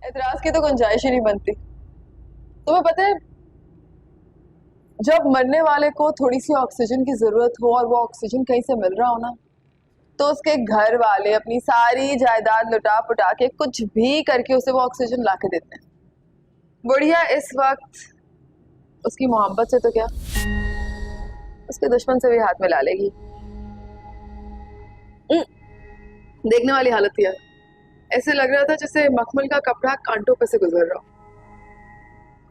एतराज की तो गुंजाइश ही नहीं बनती। तुम्हें पता है, जब मरने वाले को थोड़ी सी ऑक्सीजन की जरूरत हो और वो ऑक्सीजन कहीं से मिल रहा हो ना, तो उसके घर वाले अपनी सारी जायदाद लुटा पुटा के कुछ भी करके उसे वो ऑक्सीजन ला के देते हैं। बुढ़िया इस वक्त उसकी मोहब्बत से तो क्या, उसके दुश्मन से भी हाथ मिला लेगी। देखने वाली हालत थी यार। ऐसे लग रहा था जैसे मखमल का कपड़ा कांटों पे से गुजर रहा हो।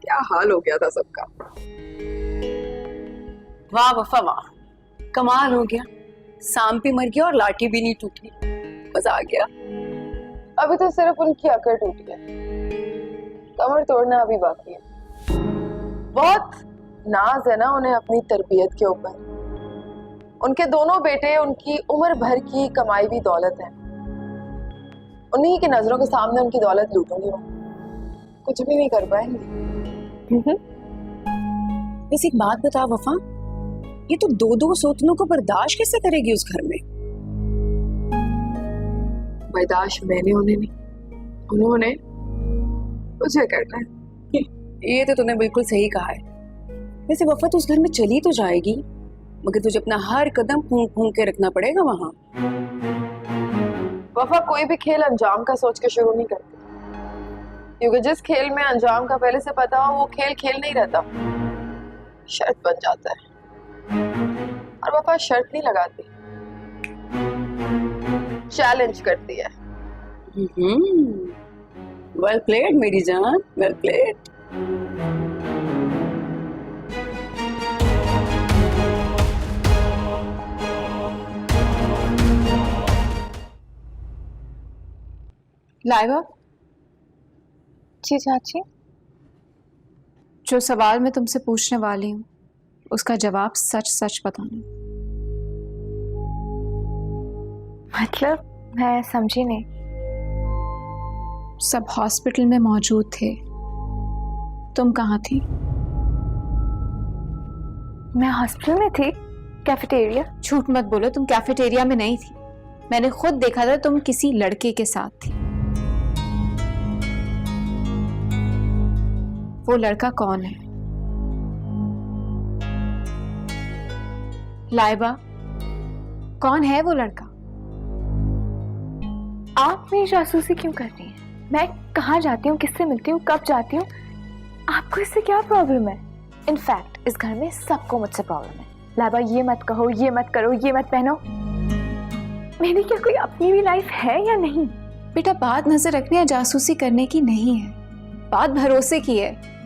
क्या हाल हो गया था सबका। वाह वफा वाह, कमाल हो गया। सांप भी मर गया और लाठी भी नहीं टूटी। मजा आ गया। अभी तो सिर्फ उनकी अकड़ टूटी है, कमर तोड़ना अभी बाकी है। बहुत नाज है ना उन्हें अपनी तरबियत के ऊपर। उनके दोनों बेटे उनकी उम्र भर की कमाई हुई दौलत है। उन्हीं की नजरों के सामने उनकी दौलत लूटूंगी मैं, कुछ भी नहीं कर पाएंगे। बस एक बात बता वफा, ये तो दो दो सौतनों को बर्दाश्त कैसे करेगी उस घर में? बर्दाश्त मैंने उन्हें नहीं, उन्होंने मुझे करना है। ये तो तूने बिल्कुल सही कहा है। वैसे वफा तो उस घर में चली तो जाएगी, मगर तुझे अपना हर कदम फूंक फूंक के रखना पड़ेगा वहां। वफा कोई भी खेल अंजाम का सोच के शुरू नहीं करती, क्योंकि जिस खेल में अंजाम का पहले से पता हो वो खेल खेल नहीं रहता, शर्त बन जाता है। और वफा शर्त नहीं लगाती, चैलेंज करती है। वेल प्लेड मेरी जान, वेल प्लेड। लाइबा जी चाची, जो सवाल मैं तुमसे पूछने वाली हूँ उसका जवाब सच सच बताना। मतलब मैं समझी नहीं। सब हॉस्पिटल में मौजूद थे, तुम कहाँ थी? मैं हॉस्पिटल में थी, कैफेटेरिया। झूठ मत बोलो, तुम कैफेटेरिया में नहीं थी। मैंने खुद देखा था, तुम किसी लड़के के साथ थी। वो लड़का कौन है? लाइबा, कौन है वो लड़का? आप मेरी जासूसी क्यों कर रही हैं? मैं कहाँ जाती हूँ, किससे मिलती हूँ, कब जाती हूँ, आपको इससे क्या प्रॉब्लम है? इनफैक्ट इस घर में सबको मुझसे प्रॉब्लम है। लाइबा ये मत कहो, ये मत करो, ये मत पहनो। मेरी क्या कोई अपनी भी लाइफ है या नहीं? बेटा, बात नजर रखने या जासूसी करने की नहीं है, बात भरोसे की है।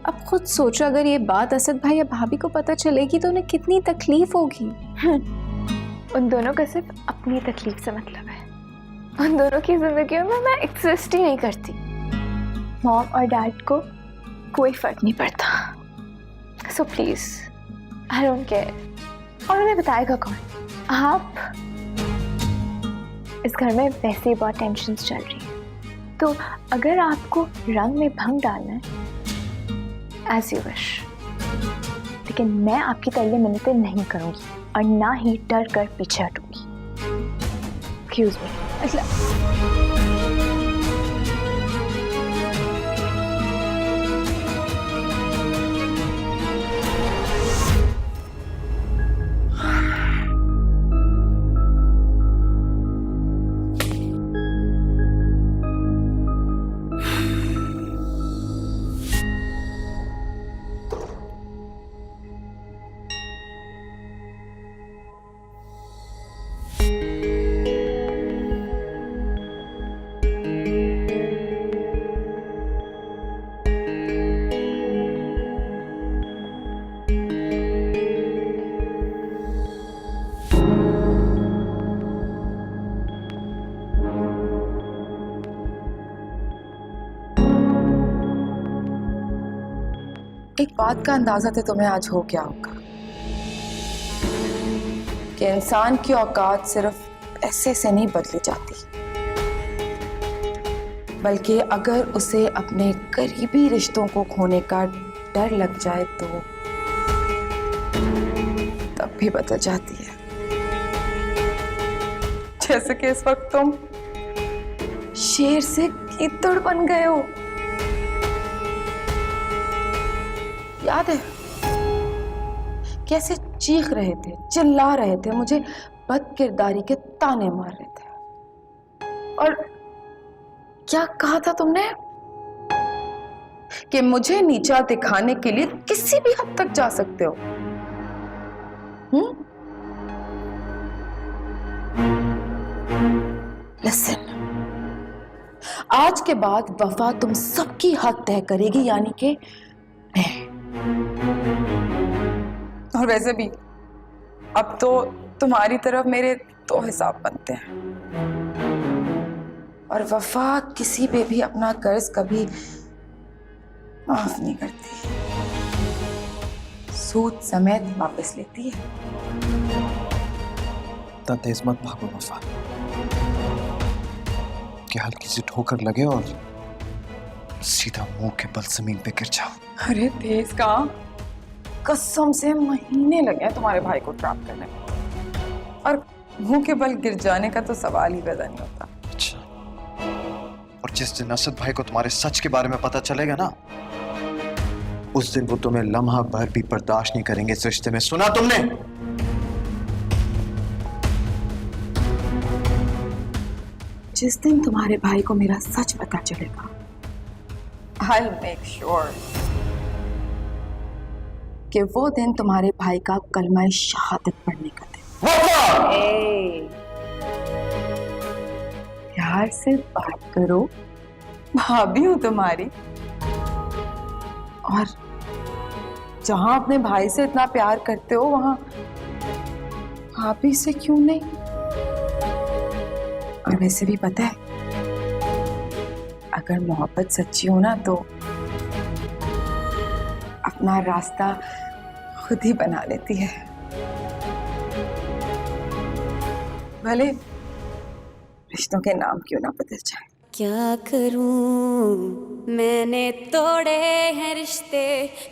अब खुद सोचो, अगर ये बात असद भाई या भाभी को पता चलेगी तो उन्हें कितनी तकलीफ होगी। उन दोनों का सिर्फ अपनी तकलीफ से मतलब है। उन दोनों की जिंदगियों में मैं एग्जिस्ट ही नहीं करती। मॉम और डैड को कोई फर्क नहीं पड़ता। So please, I don't care. और उन्हें बताएगा कौन? आप। इस घर में वैसे ही बहुत टेंशन चल रही है, तो अगर आपको रंग में भंग डालना है, एज यू विश, लेकिन मैं आपकी तरले मिन्नतें नहीं करूंगी और ना ही डर कर पीछे हटूंगी। Excuse me. एक बात का अंदाजा तो तुम्हें आज हो गया होगा कि इंसान की औकात सिर्फ पैसे से नहीं बदली जाती, बल्कि अगर उसे अपने करीबी रिश्तों को खोने का डर लग जाए तो तब भी बदल जाती है। जैसे कि इस वक्त तुम शेर से कीचड़ बन गए हो। याद है कैसे चीख रहे थे, चिल्ला रहे थे, मुझे बद किरदारी के ताने मार रहे थे। और क्या कहा था तुमने कि मुझे नीचा दिखाने के लिए किसी भी हद तक जा सकते हो। लिसन, आज के बाद वफा तुम सबकी हद तय करेगी, यानी कि मैं। और वैसे भी अब तो तुम्हारी तरफ मेरे 2 हिसाब बनते हैं, और वफा किसी पे भी अपना कर्ज कभी माफ नहीं करती, सूद समेत वापस लेती है। इतना तेज मत भागो वफा, कि हल्की सी ठोकर लगे और सीधा मुंह के बल जमीन पे गिर जाओ। अरे तेज का, कसम से महीने लगे हैं तुम्हारे भाई को ट्रैप करने में, और मुंह के बल गिर जाने का तो सवाल ही पैदा नहीं होता। अच्छा, और जिस दिन असद भाई को तुम्हारे सच के बारे में पता चलेगा ना, उस दिन वो तुम्हें लम्हा भर भी बर्दाश्त नहीं करेंगे इस रिश्ते में। सुना तुमने? जिस दिन तुम्हारे भाई को मेरा सच पता चलेगा, I'll make sure कि वो दिन तुम्हारे भाई का कलमा शहादत पढ़ने का दिन। प्यार से बात करो, भाभी हूं तुम्हारी, और जहां अपने भाई से इतना प्यार करते हो वहां भाभी से क्यों नहीं। और वैसे भी पता है, अगर मोहब्बत सच्ची हो ना तो अपना रास्ता खुद ही बना लेती है, भले रिश्तों के नाम क्यों ना बदल जाए। क्या करूं, मैंने तोड़े हैं रिश्ते,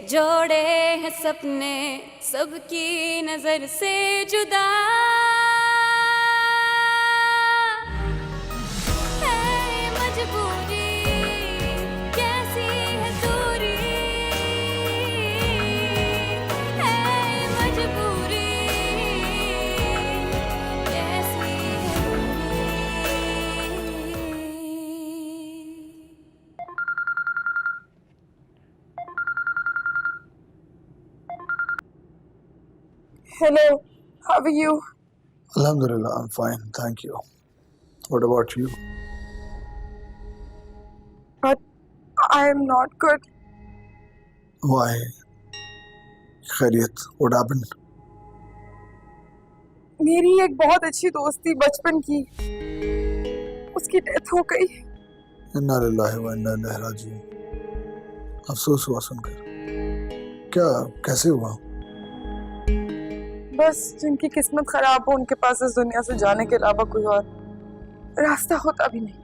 जोड़े हैं सपने, सबकी नजर से जुदा है मजबूरी, कैसी है दूरी, है मजबूरी, कैसी है दूरी। Hello, how are you? Alhamdulillah, I'm fine, thank you. What about you? But I am not good. Why? Khairiyat, what happened? मेरी एक बहुत अच्छी दोस्त थी बचपन की, उसकी डेथ हो गई। इन्ना लिल्लाहि व इन्ना इलैहि राजिऊन। अफसोस हुआ सुनकर। क्या, कैसे हुआ? बस जिनकी किस्मत खराब हो उनके पास इस दुनिया से जाने के अलावा कोई और रास्ता होता भी नहीं।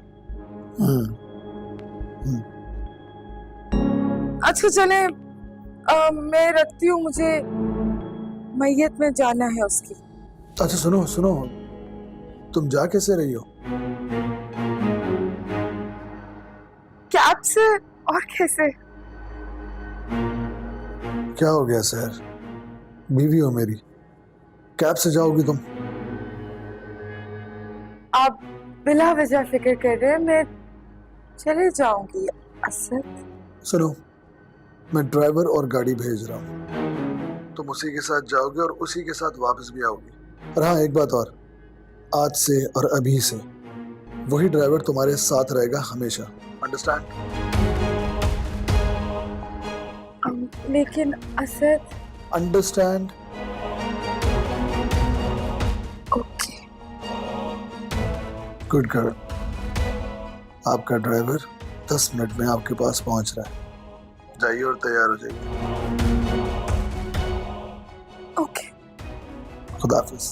अच्छा चले, मैं रखती हूँ, मुझे मैयत में जाना है उसकी। अच्छा सुनो सुनो, तुम जा कैसे रही हो? कैब से, और कैसे? क्या हो गया सर? बीवी हो मेरी, कैब से जाओगी तुम? आप बिला वजह फिक्र कर रहे हैं, मैं चले जाऊंगी। असद सुनो, मैं ड्राइवर और गाड़ी भेज रहा हूँ, तुम उसी के साथ जाओगे और उसी के साथ वापस भी आओगी। और हाँ, एक बात और, आज से और अभी से वही ड्राइवर तुम्हारे साथ रहेगा हमेशा, अंडरस्टैंड? लेकिन Asad. Understand? Okay. Good girl, आपका ड्राइवर 10 मिनट में आपके पास पहुंच रहा है, जाइए और तैयार हो जाइए। ओके। खुदा हाफिज।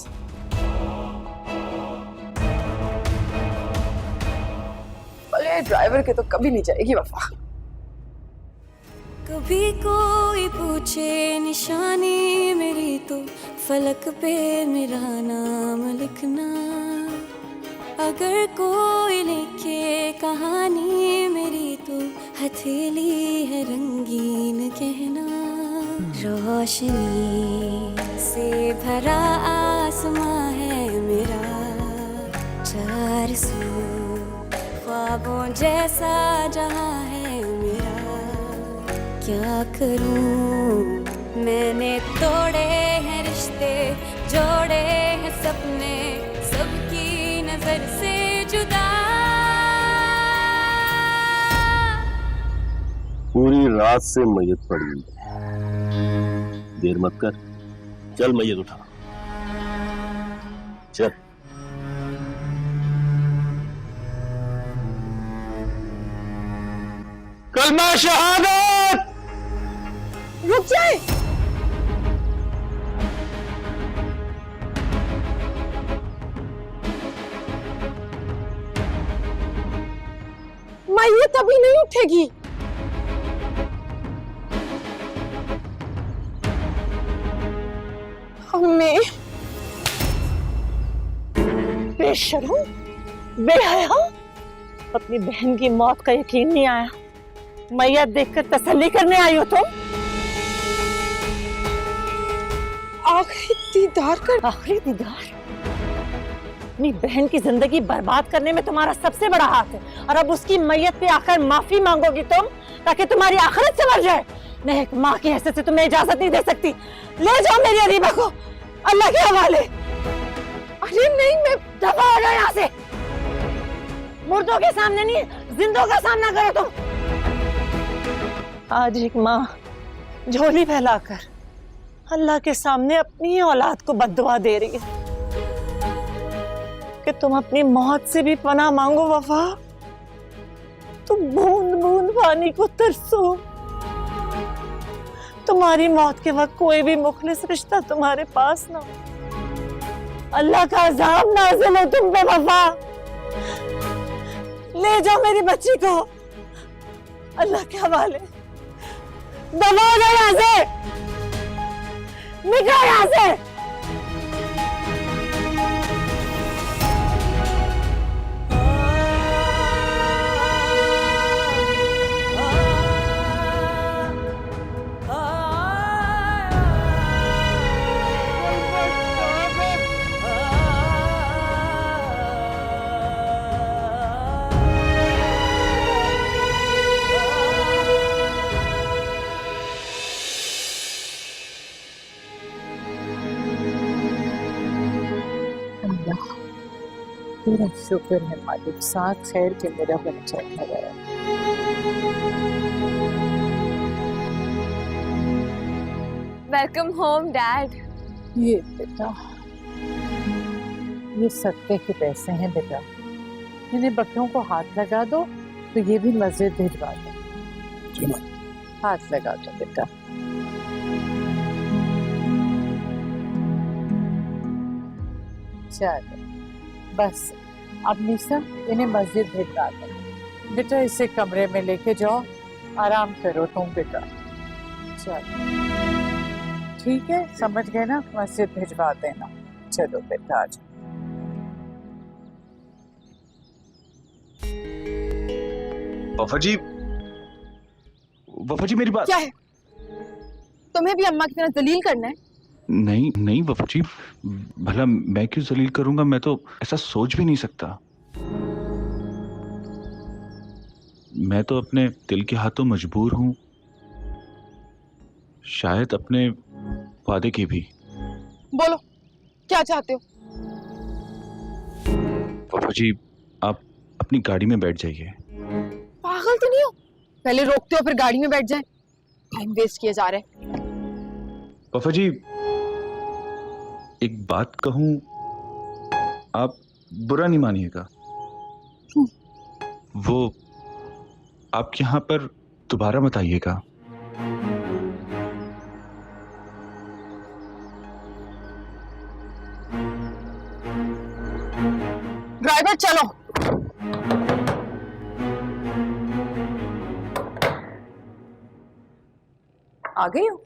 भले ड्राइवर के तो कभी नहीं जाएगी वफा। कभी कोई पूछे निशानी मेरी, तो फलक पे मेरा नाम लिखना। अगर कोई लिखे कहानी मेरी तो हथेली है रंगीन कहना। रोशनी से भरा आसमां है मेरा, चार सू ख्वाबों जैसा जहां है मेरा। क्या करूं मैंने तोड़े हैं रिश्ते, जोड़े हैं सपने, सबकी नजर से जुदा। पूरी रात से मैयत पड़ी है, देर मत कर, चल मैयत उठा, चल। कलमा शहादत। रुक जाए। मैयत अभी नहीं उठेगी। अम्मी, बेशर्म, बेहया, अपनी बहन की मौत का यकीन नहीं आया, मैयत देखकर तसल्ली करने आई हो तुम? आखिरी दीदार कर। आखिरी दीदार? अपनी बहन की जिंदगी बर्बाद करने में तुम्हारा सबसे बड़ा हाथ है, और अब उसकी मैयत पे आकर माफी मांगोगी तुम, ताकि तुम्हारी आखिरत संवर जाए। मैं एक माँ की हैसियत से तुम्हें इजाजत नहीं दे सकती। ले जाओ मेरी अरीबा को अल्लाह के हवाले। अरे नहीं, मैं दफा हो जाओ यहाँ से। मुर्दों के सामने नहीं, जिंदों का सामना करो तुम। आज एक माँ झोली फैलाकर अल्लाह के सामने अपनी ही औलाद को बद्दुआ दे रही है कि तुम अपनी मौत से भी पनाह मांगो वफा, तुम बूंद बूंद पानी को तरसो। तुम्हारी मौत के वक्त कोई भी मुखलिस रिश्ता तुम्हारे पास ना हो। अल्लाह का अज़ाब नाज़िल हो तुम पे वफा। ले जाओ मेरी बच्ची को अल्लाह के हवाले। दबा दो यहाँ से, निकलो यहाँ से। तेरा शुक्र है मालिक, साथ खैर के मेरा बच्चा घर आया। Welcome home dad. ये बेटा, ये सदके के पैसे हैं बेटा, इन्हें बकरों को हाथ लगा दो तो ये भी मस्जिद भिजवा दो। हाथ लगा दो बेटा। चलो बस, अब निशा इन्हें मस्जिद भिजवा दो बेटा। इसे कमरे में लेके जाओ, आराम करो तुम बेटा। चलो ठीक है, समझ गए ना, मस्जिद भिजवा देना। चलो बेटा आ जाओ। वफा जी मेरी बात क्या है? तुम्हें भी अम्मा की तरह जलील करना है? नहीं नहीं वफा जी, भला मैं क्यों जलील करूंगा? मैं तो ऐसा सोच भी नहीं सकता। मैं तो अपने दिल के हाथों मजबूर हूं, शायद अपने वादे की भी। बोलो क्या चाहते हो? वफा जी आप अपनी गाड़ी में बैठ जाइए। पागल तो नहीं हो? पहले रोकते हो फिर गाड़ी में बैठ जाए, टाइम वेस्ट किए जा रहे हैं। वफा जी एक बात कहूं, आप बुरा नहीं मानिएगा। वो आप यहाँ पर दोबारा मत आइएगा। ड्राइवर चलो। आ गई हो?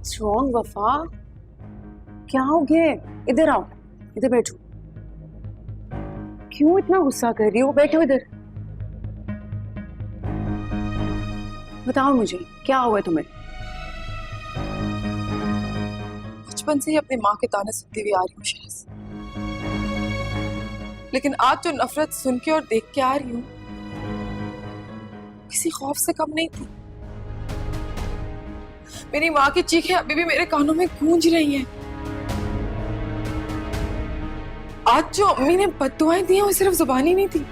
स्ट्रॉन्ग वफा, क्या हो गया? इधर आओ, इधर बैठो। क्यों इतना गुस्सा कर रही हो? बैठो इधर। बताओ मुझे, क्या हुआ तुम्हें? बचपन से ही अपनी माँ के ताने सुनती हुई आ रही हूँ शहज़, लेकिन आज जो नफरत सुन के और देख के आ रही हूँ किसी खौफ से कम नहीं थी। मेरी माँ की चीखें अभी भी मेरे कानों में गूंज रही हैं। आज जो अम्मी ने बद्दुआएं दी हैं वो सिर्फ जुबानी नहीं थी,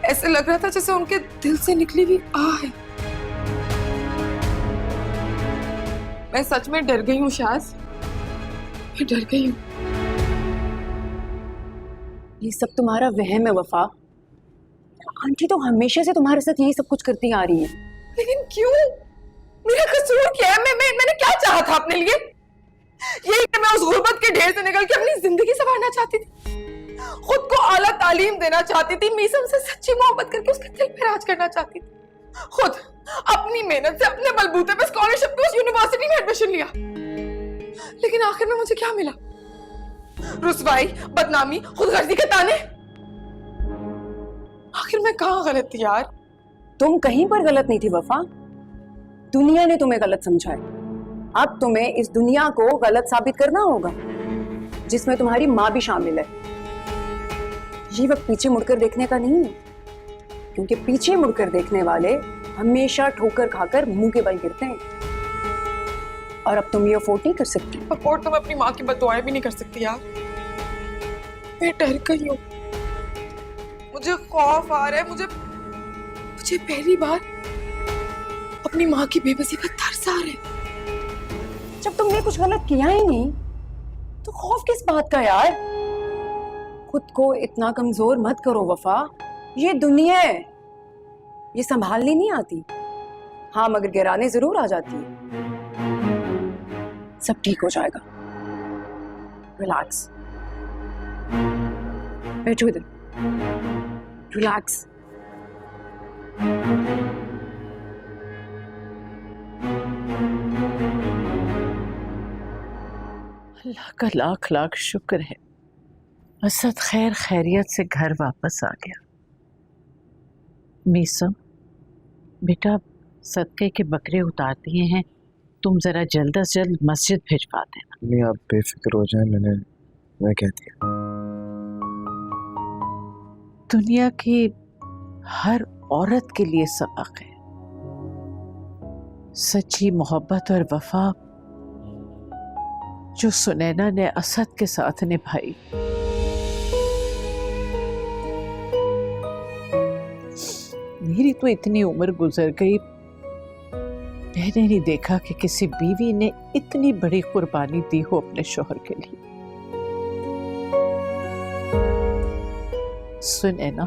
ऐसे लग रहा था जैसे उनके दिल से निकली हुई आह है। मैं सच में डर गई हूँ शाज़, मैं डर गई हूँ। ये सब तुम्हारा वहम है वफा। आंटी तो हमेशा से तुम्हारे साथ यही सब कुछ करती आ रही है। लेकिन क्यों? मेरा कसूर क्या है? मैंने क्या चाहा था अपने लिए? यही कि मैं उस गुर्बत के ढेर से निकल के अपनी जिंदगी संवारना चाहती थी, खुद को आला तालीम देना चाहती थी, मीसम से सच्ची मोहब्बत करके उसके दिल पे राज करना चाहती थी, खुद अपनी मेहनत से अपने बलबूते पे स्कॉलरशिप पे उस यूनिवर्सिटी में एडमिशन लिया। लेकिन आखिर में मुझे क्या मिला? रुसवाई, बदनामी, खुदगर्जी के ताने। आखिर मैं कहाँ गलत थी यार? तुम कहीं पर गलत नहीं थी वफा, दुनिया ने तुम्हें गलत समझा है। अब तुम्हें इस दुनिया को गलत साबित करना होगा, जिसमें तुम्हारी माँ भी शामिल है। ये वक्त पीछे मुड़कर देखने का नहीं है, क्योंकि पीछे मुड़कर देखने वाले हमेशा ठोकर खाकर मुंह के बल गिरते हैं। और अब तुम ये अफोर्ड नहीं कर सकती। अफोर्ड तो मैं अपनी माँ की बददुआएं भी नहीं कर सकती यार। मैं डर गई हूँ, मुझे खौफ आ रहा है, मुझे पहली बार अपनी माँ की बेबसी पर तरस आ रहा है। जब तुमने कुछ गलत किया ही नहीं तो खौफ किस बात का यार? खुद को इतना कमजोर मत करो वफा, ये दुनिया है, ये संभालनी नहीं आती। हाँ, मगर गिराने जरूर आ जाती है। सब ठीक हो जाएगा, रिलैक्स। बैठो इधर, रिलैक्स। अल्लाह का लाख लाख शुक्र है, असद खैर खैरियत से घर वापस आ गया। मीसम बेटा, सदके के बकरे उतार दिए हैं, तुम जरा जल्द से जल्द मस्जिद भिजवा देना। नहीं, आप बेफिक्र हो जाए, मैं कह दिया। दुनिया की हर औरत के लिए सबक है, सच्ची मोहब्बत और वफा जो सुनैना ने असद के साथ निभाई। मेरी तो इतनी उम्र गुजर गई, मैंने नहीं देखा कि किसी बीवी ने इतनी बड़ी कुर्बानी दी हो अपने शौहर के लिए। सुनैना,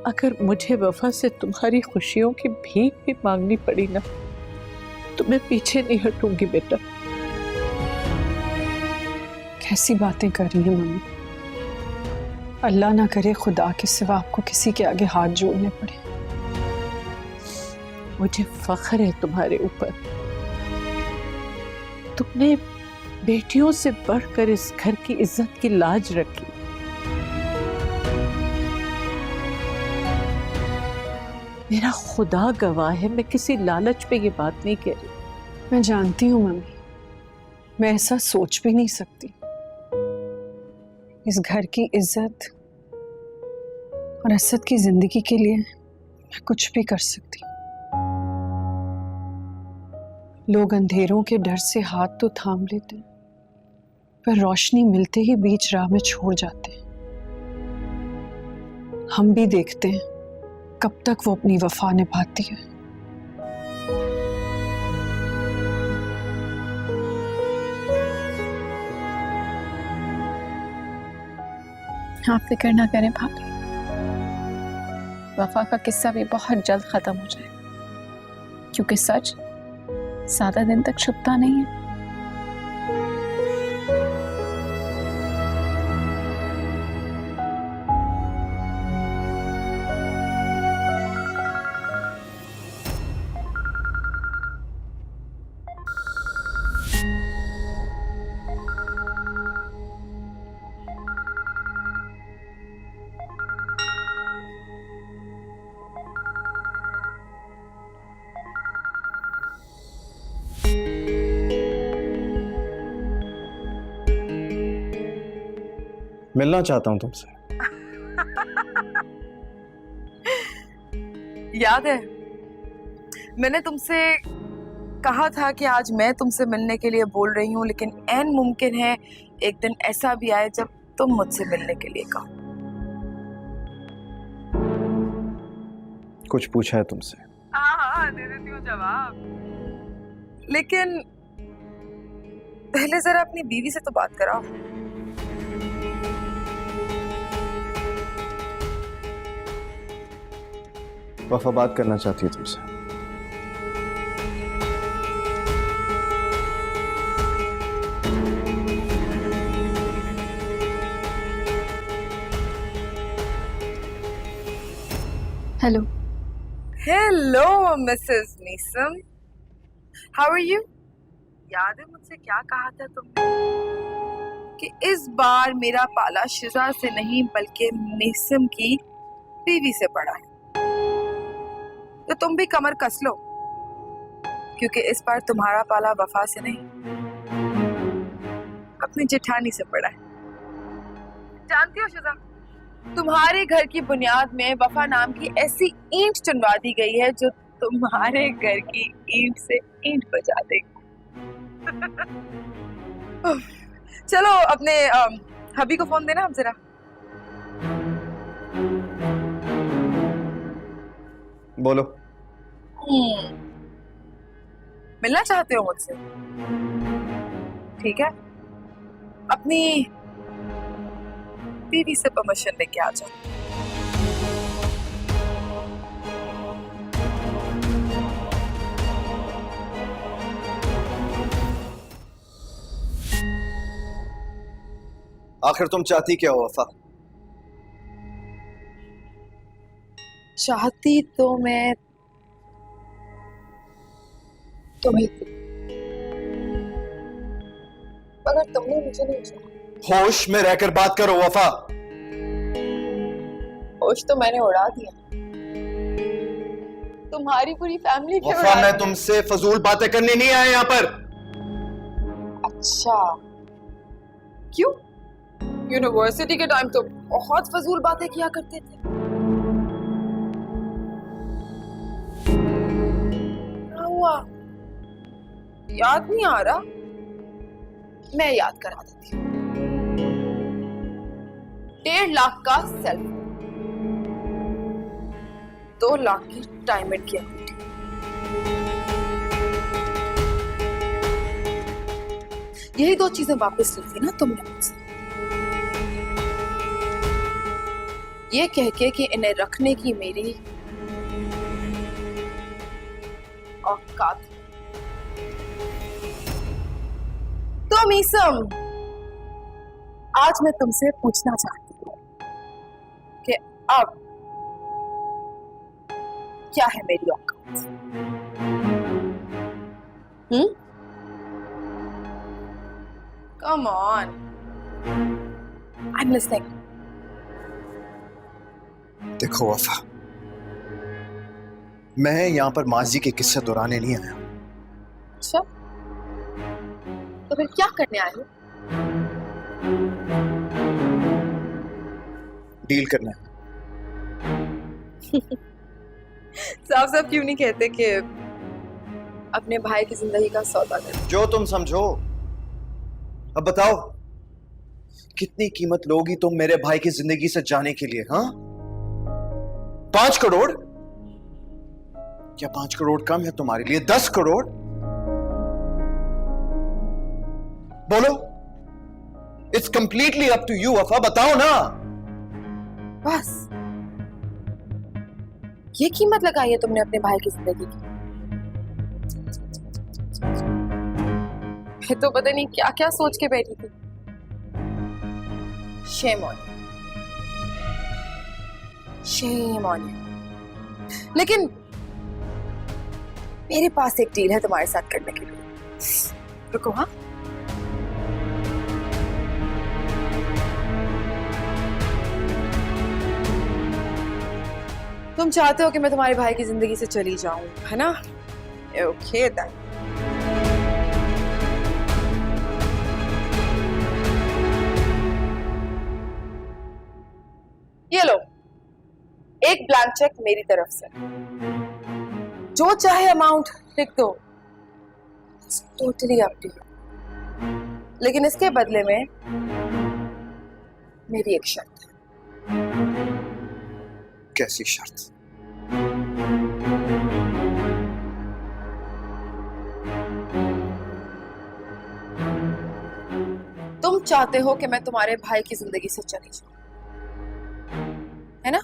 अगर मुझे वफा से तुम्हारी खुशियों की भीख भी मांगनी पड़ी ना, तो मैं पीछे नहीं हटूंगी बेटा। कैसी बातें कर रही हैं मम्मी? अल्लाह ना करे खुदा के सिवा आपको किसी के आगे हाथ जोड़ने पड़े। मुझे फख्र है तुम्हारे ऊपर, तुमने बेटियों से बढ़कर इस घर की इज्जत की लाज रखी। मेरा खुदा गवाह है, मैं किसी लालच पे ये बात नहीं कह रही। मैं जानती हूँ मम्मी, मैं ऐसा सोच भी नहीं सकती। इस घर की इज्जत और असद की जिंदगी के लिए मैं कुछ भी कर सकती। लोग अंधेरों के डर से हाथ तो थाम लेते हैं, पर रोशनी मिलते ही बीच राह में छोड़ जाते हैं। हम भी देखते हैं कब तक वो अपनी वफा निभाती है। आप फिक्र ना करें भाभी, वफा का किस्सा भी बहुत जल्द खत्म हो जाएगा, क्योंकि सच ज्यादा दिन तक छुपता नहीं है। मिलना चाहता हूं तुमसे। याद है मैंने तुमसे कहा था कि आज मैं तुमसे मिलने के लिए बोल रही हूँ, लेकिन ऐन मुमकिन है एक दिन ऐसा भी आए जब तुम मुझसे मिलने के लिए कहो। कुछ पूछा है तुमसे? हाँ दे देती हूँ जवाब, लेकिन पहले जरा अपनी बीवी से तो बात कराओ। वफा बात करना चाहती है तुमसे। Hello hello Mrs Meesam, how are you? याद है मुझसे क्या कहा था तुमने कि इस बार मेरा पाला शिजा से नहीं बल्कि मीसम की बीवी से पड़ा है, तो तुम भी कमर कस लो, क्योंकि इस बार तुम्हारा पाला वफा से नहीं अपनी जेठानी से पड़ा है। जानती हो शिजा, तुम्हारे घर की बुनियाद में वफा नाम की ऐसी ईंट चुनवा दी गई है जो तुम्हारे घर की ईंट से ईंट बजा देगी। चलो अपने हबी को फोन देना अब जरा। बोलो। मिलना चाहते हो मुझसे? ठीक है, अपनी बीवी से परमिशन लेके आ जाओ। आखिर तुम चाहती क्या हो वफा? चाहती तो मैं तुम्हें थी, मगर तुमने मुझे नहीं चाहा। होश में रहकर बात करो वफा। होश तो मैंने उड़ा दिया, तुम्हारी पूरी फैमिली की वफा, मैं तुमसे फजूल बातें करने नहीं आया यहाँ पर। अच्छा, क्यों? यूनिवर्सिटी के टाइम तो बहुत फजूल बातें किया करते थे। क्या हुआ, याद नहीं आ रहा? मैं याद करा देती हूँ। 1.5 लाख का सेल, 2 लाख की डायमंड की अंगूठी, यही 2 चीजें वापस ली थी ना तुमने मुझसे, ये कह के कि इन्हें रखने की मेरी औकात। तो मीसम, आज मैं तुमसे पूछना चाहती हूँ कि अब क्या है मेरी औकात? Come on, I'm listening. देखो वफा, मैं यहाँ पर माजी के किस्से दोहराने नहीं आया। अच्छा, तो फिर क्या करने आए हो? डील करना है। साफ साफ क्यों नहीं कहते कि अपने भाई की जिंदगी का सौदा करें? जो तुम समझो। अब बताओ, कितनी कीमत लोगी तुम मेरे भाई की जिंदगी से जाने के लिए? हाँ, 5 करोड़? क्या 5 करोड़ कम है तुम्हारे लिए? 10 करोड़? बोलो, it's completely up to you Wafa, बताओ ना। बस ये कीमत लगाई है तुमने अपने भाई की जिंदगी की? मैं तो पता नहीं क्या क्या सोच के बैठी थी। Shame on you, shame on you. लेकिन मेरे पास एक डील है तुम्हारे साथ करने के लिए। रुको, हाँ, तुम चाहते हो कि मैं तुम्हारे भाई की जिंदगी से चली जाऊं, है ना? Okay then. ये लो, एक ब्लैंक चेक मेरी तरफ से, जो चाहे अमाउंट लिख दो, टोटली अप टू यू। लेकिन इसके बदले में मेरी एक शर्त है। कैसी शर्त? तुम चाहते हो कि मैं तुम्हारे भाई की जिंदगी से चली जाऊं, है ना?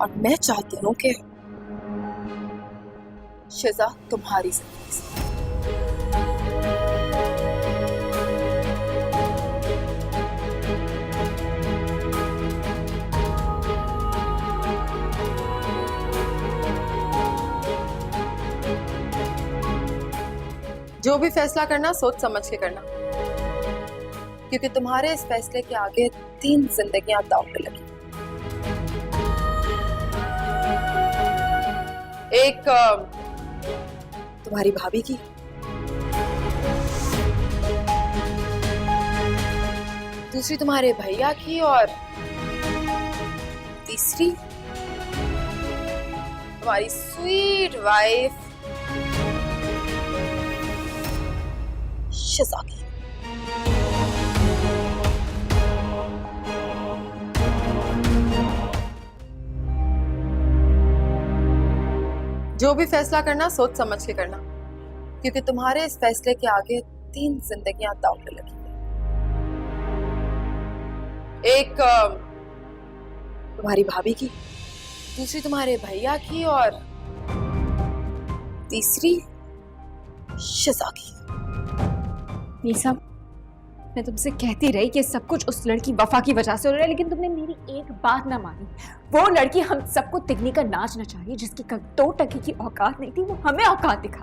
और मैं चाहती हूं कि शिजा तुम्हारी जिंदगी से। जो भी फैसला करना सोच समझ के करना, क्योंकि तुम्हारे इस फैसले के आगे 3 जिंदगियां दांव पे लगी। एक तुम्हारी भाभी की, दूसरी तुम्हारे भैया की, और तीसरी तुम्हारी स्वीट वाइफ शिजा की। जो भी फैसला करना सोच समझ के करना, क्योंकि तुम्हारे इस फैसले के आगे 3 जिंदगियां दांव पे लगी हैं। एक तुम्हारी भाभी की, दूसरी तुम्हारे भैया की, और तीसरी शिजा की। मीसा, मैं तुमसे कहती रही कि सब कुछ उस लड़की वफा की वजह से हो रहा है, लेकिन तुमने मेरी एक बात ना मानी। वो लड़की हम सबको तिगनी का नाच नचा रही, जिसकी 2 टके की औकात नहीं थी, वो हमें औकात दिखा।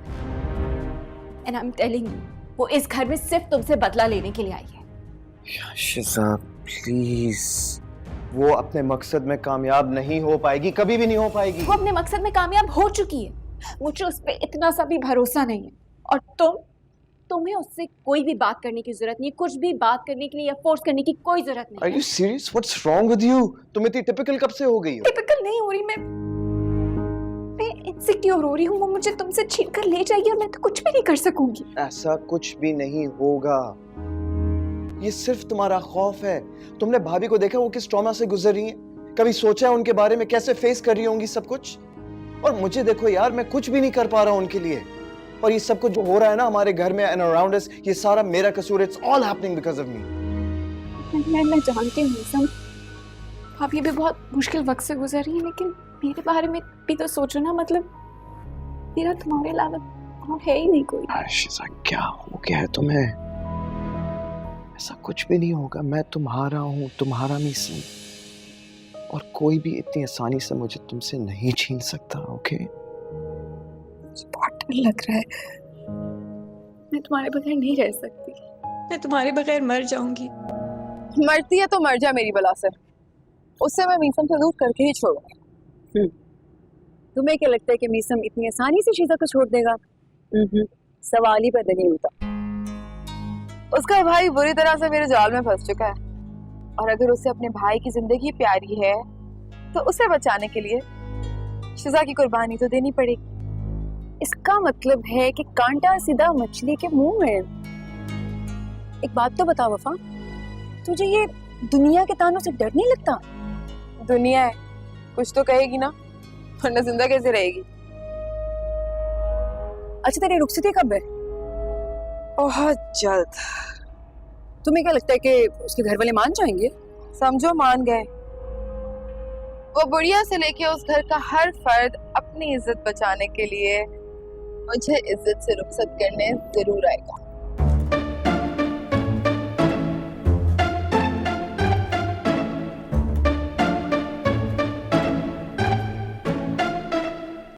And I am telling you, वो इस घर में सिर्फ तुमसे बदला लेने के लिए आई है। शिजा प्लीज, वो अपने मकसद में कामयाब नहीं हो पाएगी, कभी भी नहीं हो पाएगी। वो अपने मकसद में कामयाब हो चुकी है, मुझे उस पर इतना सा भी भरोसा नहीं है। और तुम्हें उससे कोई भी बात करने की जरूरत नहीं है, कुछ भी बात करने के लिए या फोर्स करने की कोई जरूरत नहीं। Are you serious? What's wrong with you? तुम इतनी टिपिकल कब से हो गई हो? टिपिकल नहीं हो रही मैं इनसिक्योर हो रही हूँ। वो मुझे तुमसे छीन कर ले जाएगी और मैं तो कुछ भी नहीं कर सकूंगी। ऐसा कुछ भी नहीं होगा, ये सिर्फ तुम्हारा खौफ है। तुमने भाभी को देखा वो किस ट्रॉमा से गुजर रही हैं? कभी सोचा है उनके बारे में, कैसे फेस कर रही होंगी सब कुछ? और मुझे देखो यार, मैं कुछ भी नहीं कर पा रहा हूँ उनके लिए। और ये सब कुछ जो हो रहा है ना हमारे घर में एंड अराउंड अस, ये सारा मेरा कसूर। It's all happening because of me. मैं जानती हूँ सब, भाभी भी बहुत मुश्किल वक्त से गुजर रही है, लेकिन मेरे बारे में भी तो सोचो ना। मतलब मेरा तुम्हारे अलावा और है ही नहीं कोई। शिजा, क्या हो गया है तुम्हें? ऐसा कुछ भी नहीं होगा। मैं तुम्हारा हूँ, तुम्हारा मीसन, और कोई भी इतनी आसानी से मुझे तुमसे नहीं छीन सकता। ओके? बहुत डर लग रहा है, मैं तुम्हारे बगैर नहीं रह सकती। मैं तुम्हारे बगैर मर जाऊंगी। मरती है तो मर जा मेरी बला से, उससे मैं मीसम से दूर करके ही छोड़ूंगी। तुम्हें क्या लगता है कि मीसम इतनी आसानी से शीजा को छोड़ देगा? सवाल ही पैदा नहीं होता। उसका भाई बुरी तरह से मेरे जाल में फंस चुका है, और अगर उसे अपने भाई की जिंदगी प्यारी है तो उसे बचाने के लिए शिजा की कुर्बानी तो देनी पड़ेगी। इसका मतलब है कि कांटा सीधा मछली के मुंह में। एक बात तो बता वफा, तुझे ये दुनिया के तानों से डर नहीं लगता? दुनिया है, कुछ तो कहेगी ना, वरना जिंदा कैसे रहेगी? अच्छा, तेरी रुखसती कब है? बहुत जल्द। तुम्हें क्या लगता है कि उसके घर वाले मान जाएंगे? समझो मान गए। वो बुढ़िया से लेके उस घर का हर फर्द अपनी इज्जत बचाने के लिए मुझे इज्जत से रुखसत करने जरूर आएगा।